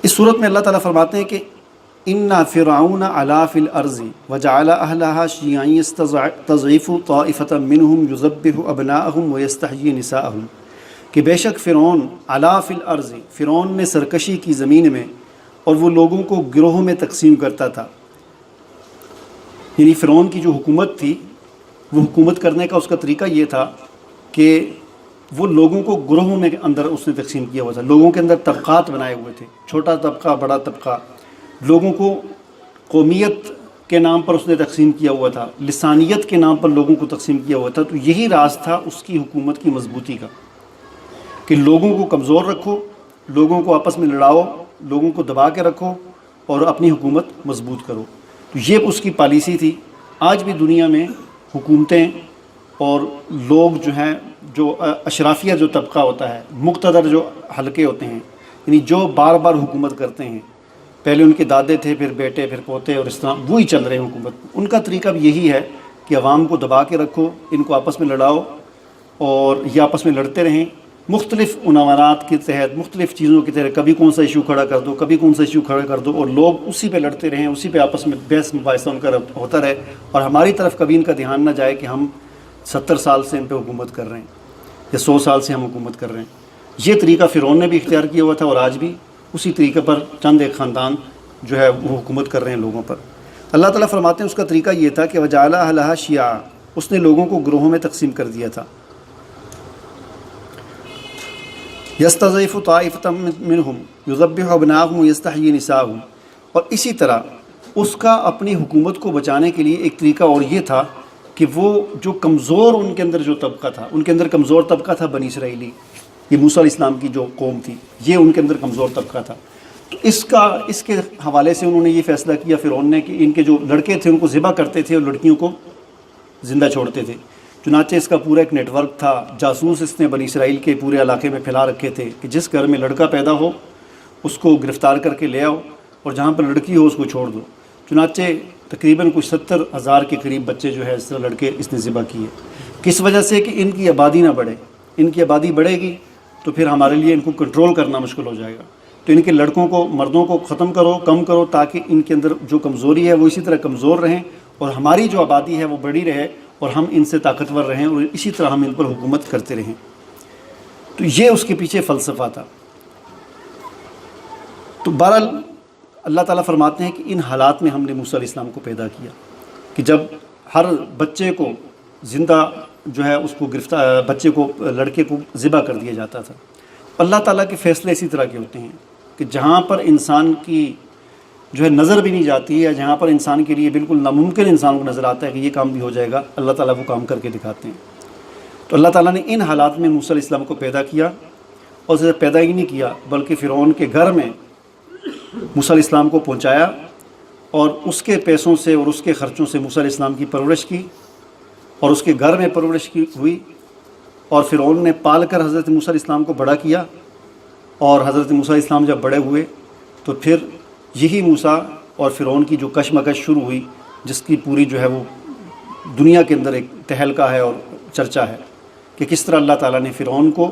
اس صورت میں اللہ تعالیٰ فرماتے ہیں کہ اِنَّ فِرْعَوْنَ عَلَا فِي الْأَرْضِ وَجَعَلَ أَهْلَهَا شِيَعًا يَسْتَضْعِفُ طَائِفَةً مِّنْهُمْ يُذَبِّحُ أَبْنَاءَهُمْ وَيَسْتَحْيِي نِسَاءَهُمْ کہ بے شک فرعون عَلَا فِي الْأَرْضِ، فرعون نے سرکشی کی زمین میں اور وہ لوگوں کو گروہوں میں تقسیم کرتا تھا. یعنی فرعون کی جو حکومت تھی، وہ حکومت کرنے کا اس کا طریقہ یہ تھا کہ وہ لوگوں کو گروہوں میں اندر اس نے تقسیم کیا ہوا تھا. لوگوں کے اندر طبقات بنائے ہوئے تھے، چھوٹا طبقہ، بڑا طبقہ. لوگوں کو قومیت کے نام پر اس نے تقسیم کیا ہوا تھا، لسانیت کے نام پر لوگوں کو تقسیم کیا ہوا تھا. تو یہی راز تھا اس کی حکومت کی مضبوطی کا کہ لوگوں کو کمزور رکھو، لوگوں کو آپس میں لڑاؤ، لوگوں کو دبا کے رکھو اور اپنی حکومت مضبوط کرو. تو یہ اس کی پالیسی تھی. آج بھی دنیا میں حکومتیں اور لوگ جو ہیں، جو اشرافیہ جو طبقہ ہوتا ہے، مقتدر جو حلقے ہوتے ہیں، یعنی جو بار بار حکومت کرتے ہیں، پہلے ان کے دادے تھے، پھر بیٹے، پھر پوتے، اور اس طرح وہی چل رہے ہیں حکومت. ان کا طریقہ بھی یہی ہے کہ عوام کو دبا کے رکھو، ان کو آپس میں لڑاؤ اور یہ آپس میں لڑتے رہیں مختلف عنوانات کے تحت، مختلف چیزوں کے تحت. کبھی کون سا ایشو کھڑا کر دو، کبھی کون سا ایشو کھڑا کر دو، اور لوگ اسی پہ لڑتے رہیں، اسی پہ آپس میں بحث مباحثہ ان کا ہوتا رہے. اور ہماری طرف کبھی ان کا دھیان نہ جائے کہ ہم 70 سال سے ان پہ حکومت کر رہے ہیں یا 100 سال سے ہم حکومت کر رہے ہیں. یہ طریقہ فرعون نے بھی اختیار کیا ہوا تھا، اور آج بھی اسی طریقے پر چند ایک خاندان جو ہے وہ حکومت کر رہے ہیں لوگوں پر. اللہ تعالیٰ فرماتے ہیں اس کا طریقہ یہ تھا کہ وَجَعَلَ أَهْلَهَا شِيَعًا، اس نے لوگوں کو گروہوں میں تقسیم کر دیا تھا. يَسْتَضْعِفُ طَائِفَةً مِّنْهُمْ يُذَبِّحُ أَبْنَاءَهُمْ وَيَسْتَحْيِي نِسَاءَهُمْ. اور اسی طرح اس کا اپنی حکومت کو بچانے کے لیے ایک طریقہ اور یہ تھا کہ وہ جو کمزور ان کے اندر جو طبقہ تھا، ان کے اندر کمزور طبقہ تھا بنی اسرائیلی، یہ موسیٰ علیہ السلام کی جو قوم تھی، یہ ان کے اندر کمزور طبقہ تھا. تو اس کے حوالے سے انہوں نے یہ فیصلہ کیا فرعون نے کہ ان کے جو لڑکے تھے ان کو ذبح کرتے تھے اور لڑکیوں کو زندہ چھوڑتے تھے. چنانچہ اس کا پورا ایک نیٹ ورک تھا. جاسوس اس نے بنی اسرائیل کے پورے علاقے میں پھیلا رکھے تھے کہ جس گھر میں لڑکا پیدا ہو اس کو گرفتار کر کے لے آؤ، اور جہاں پر لڑکی ہو اس کو چھوڑ دو. چنانچہ تقریباً کچھ 70,000 کے قریب بچے جو ہے اس طرح لڑکے اس نے ذبح کیے. کس وجہ سے؟ کہ ان کی آبادی نہ بڑھے. ان کی آبادی بڑھے گی تو پھر ہمارے لیے ان کو کنٹرول کرنا مشکل ہو جائے گا. تو ان کے لڑکوں کو، مردوں کو ختم کرو، کم کرو، تاکہ ان کے اندر جو کمزوری ہے وہ اسی طرح کمزور رہیں اور ہماری جو آبادی ہے وہ بڑی رہے اور ہم ان سے طاقتور رہیں اور اسی طرح ہم ان پر حکومت کرتے رہیں. تو یہ اس کے پیچھے فلسفہ تھا. تو بہرحال اللہ تعالیٰ فرماتے ہیں کہ ان حالات میں ہم نے موسیٰ علیہ السلام کو پیدا کیا کہ جب ہر بچے کو زندہ جو ہے اس کو بچے کو، لڑکے کو ذبح کر دیا جاتا تھا. اللہ تعالیٰ کے فیصلے اسی طرح کے ہوتے ہیں کہ جہاں پر انسان کی جو ہے نظر بھی نہیں جاتی ہے، یا جہاں پر انسان کے لیے بالکل ناممکن انسان کو نظر آتا ہے کہ یہ کام بھی ہو جائے گا، اللہ تعالیٰ وہ کام کر کے دکھاتے ہیں. تو اللہ تعالیٰ نے ان حالات میں موسیٰ علیہ السلام کو پیدا کیا، اور اسے پیدا ہی نہیں کیا بلکہ فرعون کے گھر میں موسیٰ علیہ السلام کو پہنچایا، اور اس کے پیسوں سے اور اس کے خرچوں سے موسیٰ علیہ السلام کی پرورش کی، اور اس کے گھر میں پرورش کی ہوئی. اور فرعون نے پال کر حضرت موسیٰ علیہ السلام کو بڑا کیا، اور حضرت موسیٰ علیہ السلام جب بڑے ہوئے تو پھر یہی موسیٰ اور فرعون کی جو کشمکش شروع ہوئی، جس کی پوری جو ہے وہ دنیا کے اندر ایک تہلکہ ہے اور چرچا ہے کہ کس طرح اللہ تعالیٰ نے فرعون کو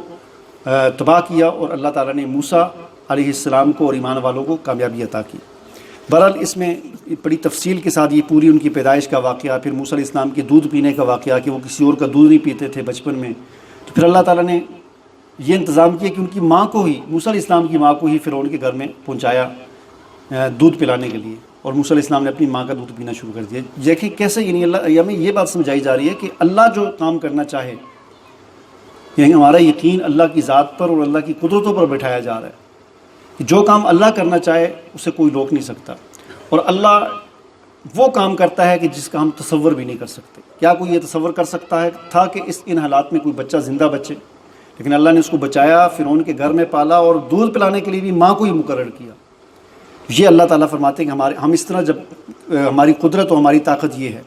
تباہ کیا اور اللہ تعالیٰ نے موسیٰ علیہ السلام کو اور ایمان والوں کو کامیابی عطا کی. بہرحال اس میں بڑی تفصیل کے ساتھ یہ پوری ان کی پیدائش کا واقعہ، پھر موسیٰ علیہ السلام کے دودھ پینے کا واقعہ کہ وہ کسی اور کا دودھ نہیں پیتے تھے بچپن میں. تو پھر اللہ تعالیٰ نے یہ انتظام کیا کہ ان کی ماں کو ہی، موسیٰ علیہ السلام کی ماں کو ہی فرعون کے گھر میں پہنچایا دودھ پلانے کے لیے، اور موسیٰ علیہ السلام نے اپنی ماں کا دودھ پینا شروع کر دیا. دیکھیں کیسے، یعنی اللہ ہمیں یہ بات سمجھائی جا رہی ہے کہ اللہ جو کام کرنا چاہے، یعنی ہمارا یقین اللہ کی ذات پر اور اللہ کی قدرتوں پر بٹھایا جا رہا ہے کہ جو کام اللہ کرنا چاہے اسے کوئی روک نہیں سکتا. اور اللہ وہ کام کرتا ہے کہ جس کا ہم تصور بھی نہیں کر سکتے. کیا کوئی یہ تصور کر سکتا ہے تھا کہ ان حالات میں کوئی بچہ زندہ بچے؟ لیکن اللہ نے اس کو بچایا، فرعون کے گھر میں پالا، اور دودھ پلانے کے لیے بھی ماں کو ہی مقرر کیا. یہ اللہ تعالیٰ فرماتے ہیں کہ ہم اس طرح جب ہماری قدرت و ہماری طاقت یہ ہے.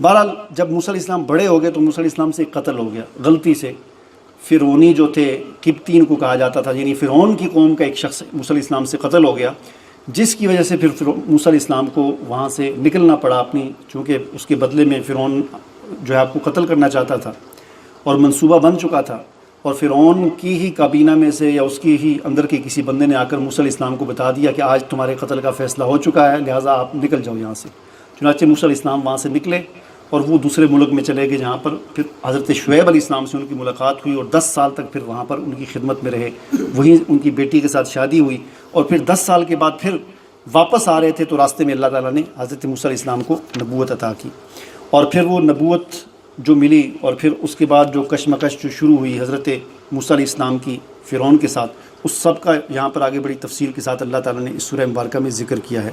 بہرحال جب موسیٰ علیہ السلام بڑے ہو گئے تو موسیٰ علیہ السلام سے قتل ہو گیا غلطی سے. فرعونی جو تھے، قبطین کو کہا جاتا تھا، یعنی فرعون کی قوم کا ایک شخص موسیٰ علیہ السلام سے قتل ہو گیا، جس کی وجہ سے پھر موسیٰ علیہ السلام کو وہاں سے نکلنا پڑا اپنی، چونکہ اس کے بدلے میں فرعون جو ہے آپ کو قتل کرنا چاہتا تھا اور منصوبہ بن چکا تھا. اور فرعون کی ہی کابینہ میں سے یا اس کی ہی اندر کے کسی بندے نے آ کر موسیٰ علیہ السلام کو بتا دیا کہ آج تمہارے قتل کا فیصلہ ہو چکا ہے، لہٰذا آپ نکل جاؤ یہاں سے۔ چنانچہ موسیٰ علیہ السلام وہاں سے نکلے اور وہ دوسرے ملک میں چلے گئے، جہاں پر پھر حضرت شعیب علیہ السلام سے ان کی ملاقات ہوئی اور 10 سال تک پھر وہاں پر ان کی خدمت میں رہے، وہیں ان کی بیٹی کے ساتھ شادی ہوئی، اور پھر 10 سال کے بعد پھر واپس آ رہے تھے تو راستے میں اللہ تعالیٰ نے حضرت موسیٰ علیہ السلام کو نبوت عطا کی، اور پھر وہ نبوت جو ملی اور پھر اس کے بعد جو کشمکش جو شروع ہوئی حضرت موسیٰ علیہ السلام کی فرعون کے ساتھ، اس سب کا یہاں پر آگے بڑی تفصیل کے ساتھ اللہ تعالیٰ نے اس سورہ مبارکہ میں ذکر کیا ہے۔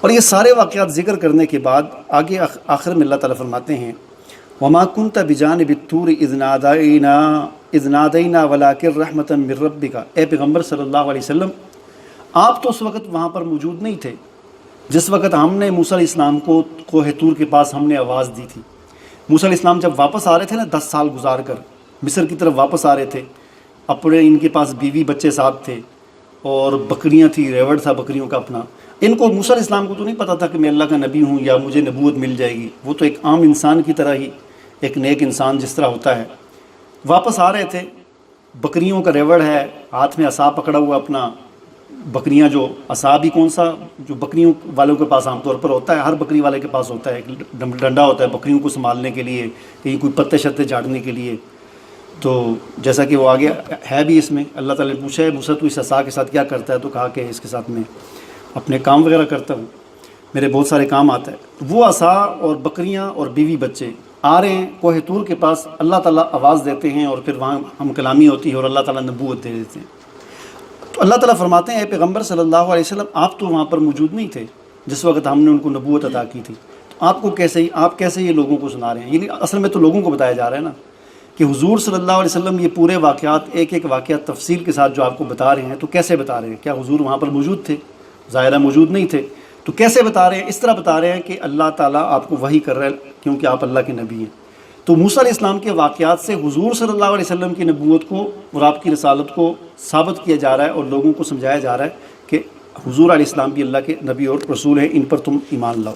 اور یہ سارے واقعات ذکر کرنے کے بعد آگے آخر میں اللہ تعالیٰ فرماتے ہیں وَمَا كُنْتَ بِجَانِبِ الطُّورِ إِذْ نَادَيْنَا وَلَٰكِن رَحْمَةً مِّن رَّبِّكَ، اے پیغمبر صلی اللہ علیہ وسلم آپ تو اس وقت وہاں پر موجود نہیں تھے جس وقت ہم نے موسیٰ علیہ السلام کو کوہ طور کے پاس ہم نے آواز دی تھی۔ موسیٰ علیہ السلام جب واپس آ رہے تھے نا 10 سال گزار کر مصر کی طرف واپس آ رہے تھے، اپنے ان کے پاس بیوی بچے ساتھ تھے اور بکریاں تھی، ریوڑ تھا بکریوں کا اپنا۔ ان کو موسیٰ علیہ السلام کو تو نہیں پتہ تھا کہ میں اللہ کا نبی ہوں یا مجھے نبوت مل جائے گی، وہ تو ایک عام انسان کی طرح ہی، ایک نیک انسان جس طرح ہوتا ہے، واپس آ رہے تھے، بکریوں کا ریوڑ ہے، ہاتھ میں عصا پکڑا ہوا اپنا، بکریاں جو عصا بھی کون سا جو بکریوں والوں کے پاس عام طور پر ہوتا ہے، ہر بکری والے کے پاس ہوتا ہے، ایک ڈنڈا ہوتا ہے بکریوں کو سنبھالنے کے لیے، کہیں کوئی پتے شتے جھاڑنے کے لیے۔ تو جیسا کہ وہ آگے ہے بھی اس میں اللہ تعالیٰ نے پوچھا ہے موسیٰ تو اس عصا کے ساتھ کیا کرتا ہے، تو کہا کہ اس کے ساتھ میں اپنے کام وغیرہ کرتا ہوں، میرے بہت سارے کام آتا ہے۔ وہ عصا اور بکریاں اور بیوی بچے آ رہے ہیں کوہ طور کے پاس، اللہ تعالیٰ آواز دیتے ہیں اور پھر وہاں ہم کلامی ہوتی ہے اور اللہ تعالیٰ نبوت دے دیتے ہیں۔ تو اللہ تعالیٰ فرماتے ہیں اے پیغمبر صلی اللہ علیہ وسلم آپ تو وہاں پر موجود نہیں تھے جس وقت ہم نے ان کو نبوت عطا کی تھی، تو آپ کیسے یہ لوگوں کو سنا رہے ہیں؟ یعنی اصل میں تو لوگوں کو بتایا جا رہا ہے نا کہ حضور صلی اللہ علیہ وسلم یہ پورے واقعات ایک ایک واقعات تفصیل کے ساتھ جو آپ کو بتا رہے ہیں، تو کیسے بتا رہے ہیں؟ کیا حضور وہاں پر موجود تھے؟ ظاہرہ موجود نہیں تھے، تو کیسے بتا رہے ہیں؟ اس طرح بتا رہے ہیں کہ اللہ تعالیٰ آپ کو وحی کر رہا ہے کیونکہ آپ اللہ کے نبی ہیں۔ تو موسیٰ علیہ السلام کے واقعات سے حضور صلی اللہ علیہ وسلم کی نبوت کو اور آپ کی رسالت کو ثابت کیا جا رہا ہے اور لوگوں کو سمجھایا جا رہا ہے کہ حضور علیہ السلام بھی اللہ کے نبی اور رسول ہیں، ان پر تم ایمان لاؤ۔